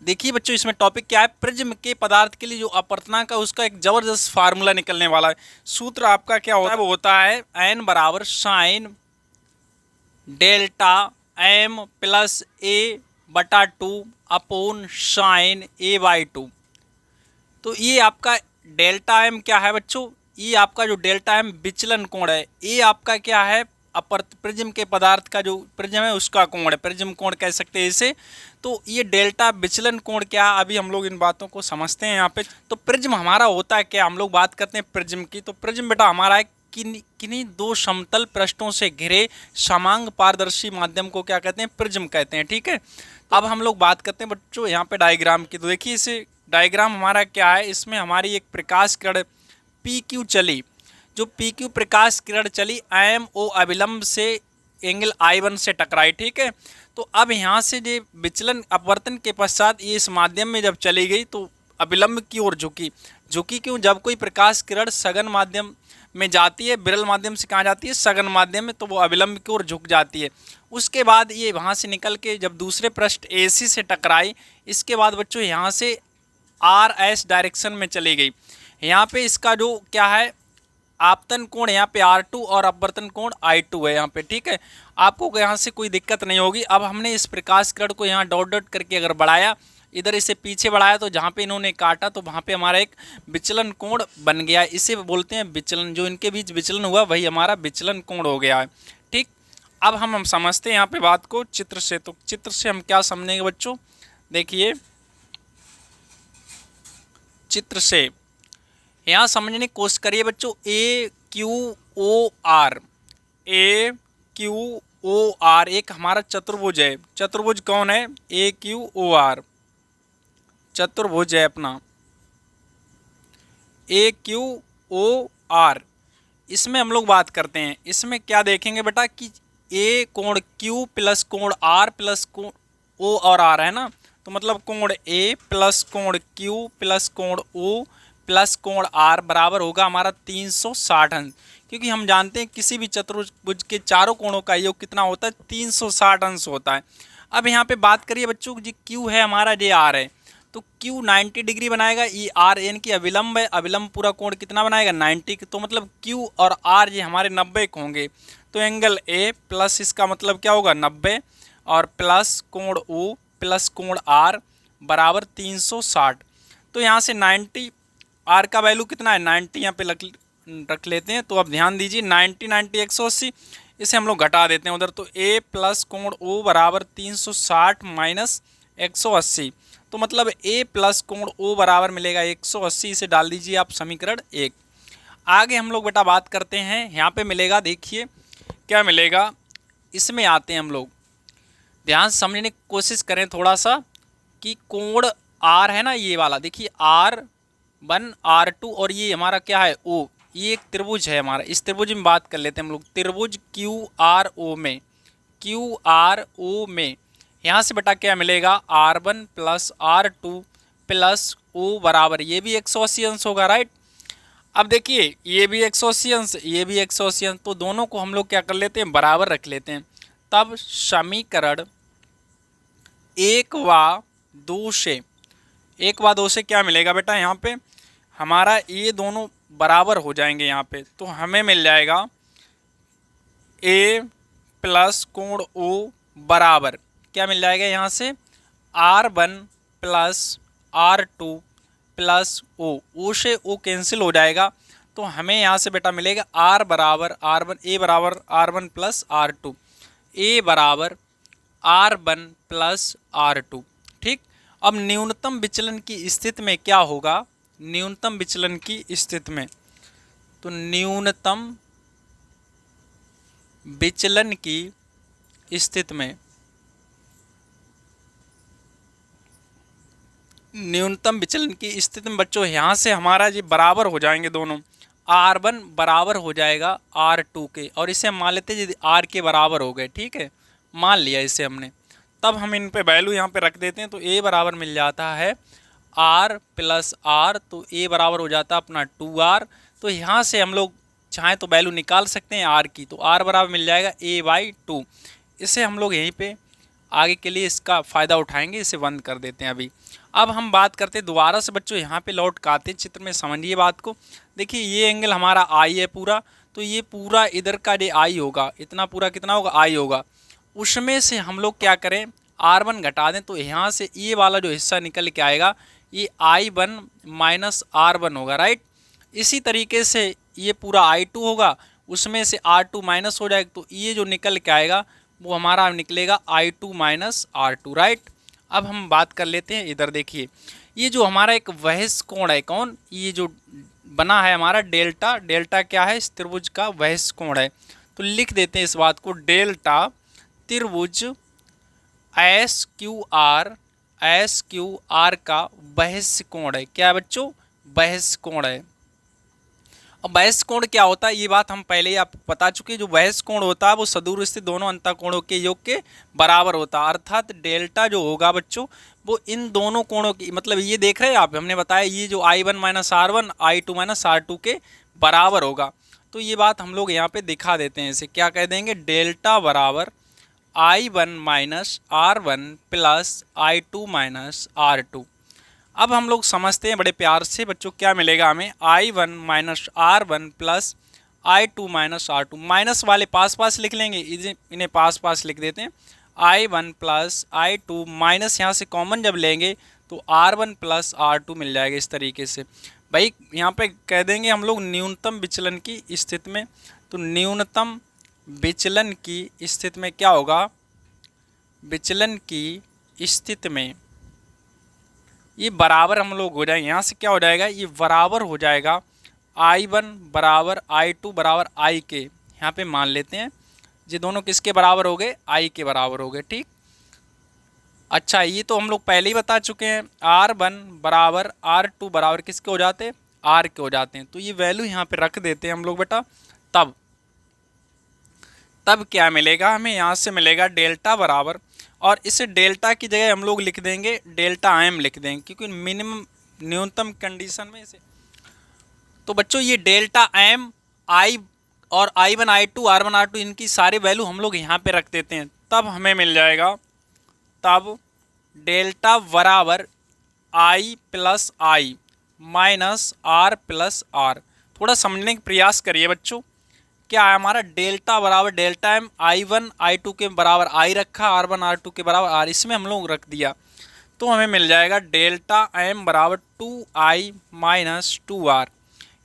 देखिए बच्चों, इसमें टॉपिक क्या है, प्रिज्म के पदार्थ के लिए जो अपवर्तनांक है उसका एक जबरदस्त फार्मूला निकलने वाला है। सूत्र आपका क्या होता है, वो होता है n बराबर sine delta m plus a बटा 2 अपोन साइन a बाई 2। तो ये आपका डेल्टा एम क्या है बच्चों, ये आपका जो डेल्टा एम विचलन कोण है, ये आपका क्या है, अपर प्रिज्म के पदार्थ का जो प्रिज्म है उसका कोण है, प्रिज्म कोण कह सकते हैं इसे। तो ये डेल्टा विचलन कोण क्या है, अभी हम लोग इन बातों को समझते हैं यहाँ पे। तो प्रिज्म हमारा होता है क्या, हम लोग बात करते हैं प्रिज्म की। तो प्रिज्म बेटा हमारा है किन्हीं दो समतल पृष्ठों से घिरे समांग पारदर्शी माध्यम को क्या कहते हैं, प्रिज्म कहते हैं। ठीक है, अब हम लोग बात करते हैं बच्चों यहाँ पे डायग्राम की। तो देखिए इसे डायग्राम हमारा क्या है, इसमें हमारी एक प्रकाश किरण पी क्यू चली, जो पी क्यू प्रकाश किरण चली एम ओ अविलंब से एंगल I1 से टकराई। ठीक है, तो अब यहाँ से जो विचलन अपवर्तन के पश्चात ये इस माध्यम में जब चली गई तो अविलंब की ओर झुकी। झुकी क्यों, जब कोई प्रकाश किरण सघन माध्यम में जाती है, विरल माध्यम से कहाँ जाती है, सघन माध्यम में, तो वो अविलंब की ओर झुक जाती है। उसके बाद ये वहाँ से निकल के जब दूसरे पृष्ठ AC से टकराई, इसके बाद बच्चों यहाँ से RS डायरेक्शन में चली गई। यहाँ पे इसका जो क्या है, आपतन कोण यहाँ पे R2 और अपवर्तन कोण I2 है यहाँ पे। ठीक है, आपको यहाँ से कोई दिक्कत नहीं होगी। अब हमने इस प्रकाश किरण को यहाँ डॉट डॉट करके अगर बढ़ाया, इधर इसे पीछे बढ़ाया, तो जहाँ पे इन्होंने काटा तो वहाँ पे हमारा एक विचलन कोण बन गया। इसे बोलते हैं विचलन, जो इनके बीच विचलन हुआ वही हमारा विचलन कोण हो गया है। ठीक, अब हम समझते हैं यहाँ पे बात को चित्र से। तो चित्र से हम क्या समझेंगे बच्चों, देखिए चित्र से यहाँ समझने की कोशिश करिए बच्चों। AQOR, AQOR एक हमारा चतुर्भुज है। चतुर्भुज कौन है, AQOR चतुर्भुज है अपना AQOR। इसमें हम लोग बात करते हैं, इसमें क्या देखेंगे बेटा कि A कोण Q प्लस कोण R प्लस कोण O और R है ना। तो मतलब कोण A प्लस कोण Q प्लस कोण O प्लस कोण R बराबर होगा हमारा 360 अंश। क्योंकि हम जानते हैं किसी भी चतुर्भुज के चारों कोणों का योग कितना होता है, 360 अंश होता है। अब यहाँ पे बात करिए बच्चों, जी Q है हमारा, ये R है, तो Q 90 डिग्री बनाएगा, ये R यानी कि अविलंब है, अविलंब पूरा कोण कितना बनाएगा 90। तो मतलब Q और R ये हमारे 90 के होंगे। तो एंगल A प्लस इसका मतलब क्या होगा 90 और प्लस कोण O प्लस कोण R बराबर 360। तो यहाँ से 90 R का वैल्यू कितना है 90, यहाँ पे रख लेते हैं। तो अब ध्यान दीजिए 90 90 180, इसे हम लोग घटा देते हैं उधर। तो A प्लस कोण O बराबर 360 माइनस 180। तो मतलब A प्लस कोण O बराबर मिलेगा 180। इसे डाल दीजिए आप समीकरण 1। आगे हम लोग बेटा बात करते हैं, यहाँ पे मिलेगा, देखिए क्या मिलेगा, इसमें आते हैं हम लोग। ध्यान से समझने की कोशिश करें थोड़ा सा कि कोण R है ना, ये वाला देखिए R1 R2 और ये हमारा क्या है O, ये एक त्रिभुज है हमारा। इस त्रिभुज में बात कर लेते हैं हम लोग, त्रिभुज QRO में, QRO में यहाँ से बेटा क्या मिलेगा R1 plus R2 plus O बराबर, ये भी 180 अंश होगा, राइट। अब देखिए ये भी 180 अंश, ये भी 180 अंश, तो दोनों को हम लोग क्या कर लेते हैं, बराबर रख लेते हैं। तब समीकरण 1 व 2 से, 1 व 2 से क्या मिलेगा बेटा, यहाँ पे हमारा ये दोनों बराबर हो जाएंगे यहाँ पे। तो हमें मिल जाएगा A प्लस कोण O बराबर क्या मिल जाएगा यहाँ से, R1 plus R2 plus O से O कैंसिल हो जाएगा। तो हमें यहाँ से बेटा मिलेगा R बराबर R1, A बराबर R1 प्लस R2, A बराबर R1 प्लस R2। ठीक, अब न्यूनतम विचलन की स्थिति में क्या होगा, न्यूनतम विचलन की स्थिति में, तो न्यूनतम विचलन की स्थिति में, न्यूनतम विचलन की स्थिति में बच्चों यहाँ से हमारा ये बराबर हो जाएंगे दोनों, R1 बराबर हो जाएगा R2 के, और इसे हम मान लेते हैं यदि R के बराबर हो गए। ठीक है, मान लिया इसे हमने। तब हम इन पे वैल्यू यहाँ पे रख देते हैं। तो A बराबर मिल जाता है R प्लस R, तो A बराबर हो जाता है अपना 2R। तो यहाँ से हम लोग चाहें तो वैल्यू निकाल सकते हैं R की, तो R बराबर मिल जाएगा A/2। इसे हम लोग यहीं पे आगे के लिए इसका फ़ायदा उठाएंगे। इसे बंद कर देते हैं अभी। अब हम बात करते हैं दोबारा से बच्चों, यहाँ पे लौट के आते हैं चित्र में, समझिए बात को। देखिए ये एंगल हमारा आई है पूरा, तो ये पूरा इधर का जो आई होगा, इतना पूरा कितना होगा, आई होगा। उसमें से हम लोग क्या करें, R1 घटा दें, तो यहाँ से ये वाला जो हिस्सा निकल के आएगा ये I1 माइनस R1 होगा, राइट। इसी तरीके से ये पूरा I2 होगा, उसमें से R2 माइनस हो जाएगा, तो ये जो निकल के आएगा वो हमारा निकलेगा I2 माइनस R2, राइट। अब हम बात कर लेते हैं इधर। देखिए ये जो हमारा एक वहस कोण है, कौन, ये जो बना है हमारा डेल्टा, डेल्टा क्या है, इस त्रिभुज का वहस कोण है। तो लिख देते हैं इस बात को, डेल्टा त्रिभुज एस क्यू आर का बहस कोण है। क्या है बच्चों, बहस कोण है। अब बहस कोण क्या होता है, ये बात हम पहले ही आपको बता चुके हैं। जो बहस कोण होता है वो सदूर स्थित दोनों अंतःकोणों के योग के बराबर होता है। अर्थात डेल्टा जो होगा बच्चों वो इन दोनों कोणों की, मतलब ये देख रहे हैं आप, हमने बताया ये जो I1 minus R1 I2 minus R2 के बराबर होगा। तो ये बात हम लोग यहाँ पे दिखा देते हैं। इसे क्या कह देंगे, डेल्टा बराबर I1 minus R1 plus I2 minus R2। अब हम लोग समझते हैं बड़े प्यार से बच्चों, क्या मिलेगा हमें, I1 minus R1 plus I2 minus R2। Minus वाले पास पास लिख लेंगे, इन्हें पास पास लिख देते हैं। I1 प्लस I2 माइनस यहाँ से कॉमन जब लेंगे तो R1 प्लस R2 मिल जाएगा। इस तरीके से भाई यहाँ पे कह देंगे हम लोग न्यूनतम विचलन की स्थिति में। तो न्यूनतम विचलन की स्थिति में क्या होगा, विचलन की स्थिति में ये बराबर हम लोग हो जाएंगे। यहाँ से क्या हो जाएगा, ये बराबर हो जाएगा I1 बराबर I2 बराबर I के। यहाँ पे मान लेते हैं ये दोनों किसके बराबर हो गए, I के बराबर हो गए, ठीक। अच्छा ये तो हम लोग पहले ही बता चुके हैं, R1 बराबर R2 बराबर किसके हो जाते हैं, R के हो जाते हैं। तो ये वैल्यू यहाँ पे रख देते हैं हम लोग बेटा। तब क्या मिलेगा हमें, यहाँ से मिलेगा डेल्टा बराबर, और इस डेल्टा की जगह हम लोग लिख देंगे डेल्टा M लिख देंगे, क्योंकि मिनिमम न्यूनतम कंडीशन में इसे। तो बच्चों ये डेल्टा M I और I1 I2 R1 R2 इनकी सारी वैल्यू हम लोग यहाँ पे रख देते हैं। तब हमें मिल जाएगा, तब डेल्टा बराबर I plus I minus R plus R। थोड़ा समझने का प्रयास करिए बच्चों। क्या है हमारा, डेल्टा बराबर डेल्टा M I1 I2 के बराबर I रखा, R1 R2 के बराबर R, इसमें हम लोग रख दिया। तो हमें मिल जाएगा डेल्टा M बराबर 2I माइनस 2R।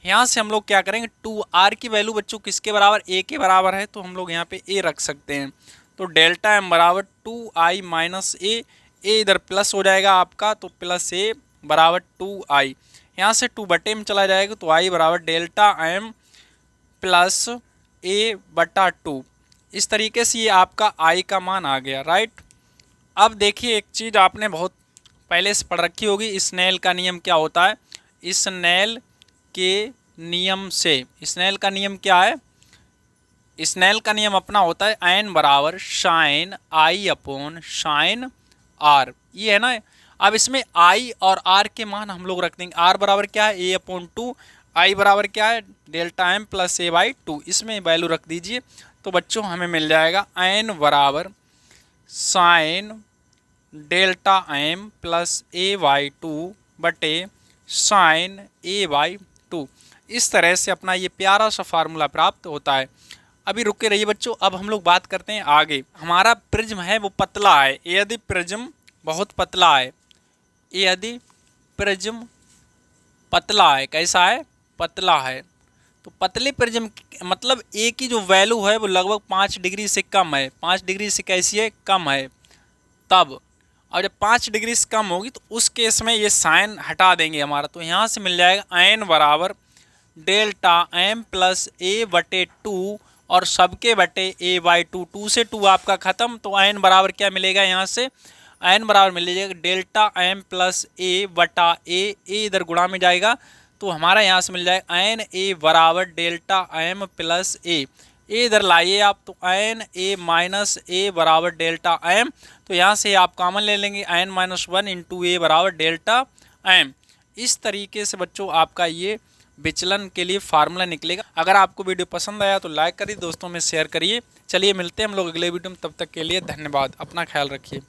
यहाँ से हम लोग क्या करेंगे, 2R की वैल्यू बच्चों किसके बराबर, A के बराबर है, तो हम लोग यहाँ पे A रख सकते हैं। तो डेल्टा M बराबर 2I माइनस A, A इधर प्लस हो जाएगा आपका, तो प्लस A बराबर 2I। यहाँ से 2 बटे में चला जाएगा, तो I बराबर डेल्टा M प्लस A बटा 2। इस तरीके से ये आपका I का मान आ गया, राइट। अब देखिए एक चीज़ आपने बहुत पहले से पढ़ रखी होगी, स्नेल का नियम क्या होता है। स्नेल के नियम से, स्नेल का नियम क्या है, स्नेल का नियम अपना होता है n बराबर sine I upon sine R, ये है ना। अब इसमें I और R के मान हम लोग रख देंगे। R बराबर क्या है, A अपॉन 2, I बराबर क्या है, delta M plus A by 2, इसमें वैल्यू रख दीजिए। तो बच्चों हमें मिल जाएगा n बराबर sine delta M plus A by 2 बटे साइन A बाई 2। इस तरह से अपना ये प्यारा सा फार्मूला प्राप्त होता है। अभी रुके रहिए बच्चों, अब हम लोग बात करते हैं आगे। हमारा प्रिज्म है वो पतला है, यदि प्रिज्म बहुत पतला है, यदि प्रिज्म पतला है, कैसा है, पतला है, तो पतले प्रिज्म मतलब A की जो वैल्यू है वो लगभग 5 डिग्री से कम है। 5 डिग्री से कैसी है, कम है। तब और जब 5 डिग्री से कम होगी तो उस केस में ये साइन हटा देंगे हमारा। तो यहाँ से मिल जाएगा n बराबर डेल्टा M प्लस A बटे 2 और सबके बटे A बाई 2। 2 से 2 आपका ख़त्म, तो n बराबर क्या मिलेगा, यहाँ से n बराबर मिल जाएगा डेल्टा M प्लस A बटा A, A इधर गुणा में जाएगा, तो हमारा यहाँ से मिल जाएगा n A बराबर डेल्टा M प्लस A। ए इधर लाइए आप, तो n A माइनस A बराबर डेल्टा M। तो यहाँ से आप कॉमन ले लेंगे, n माइनस 1 इंटू A बराबर डेल्टा M। इस तरीके से बच्चों आपका ये विचलन के लिए फार्मूला निकलेगा। अगर आपको वीडियो पसंद आया तो लाइक करिए, दोस्तों में शेयर करिए। चलिए मिलते हैं हम लोग अगले वीडियो में, तब तक के लिए धन्यवाद, अपना ख्याल रखिए।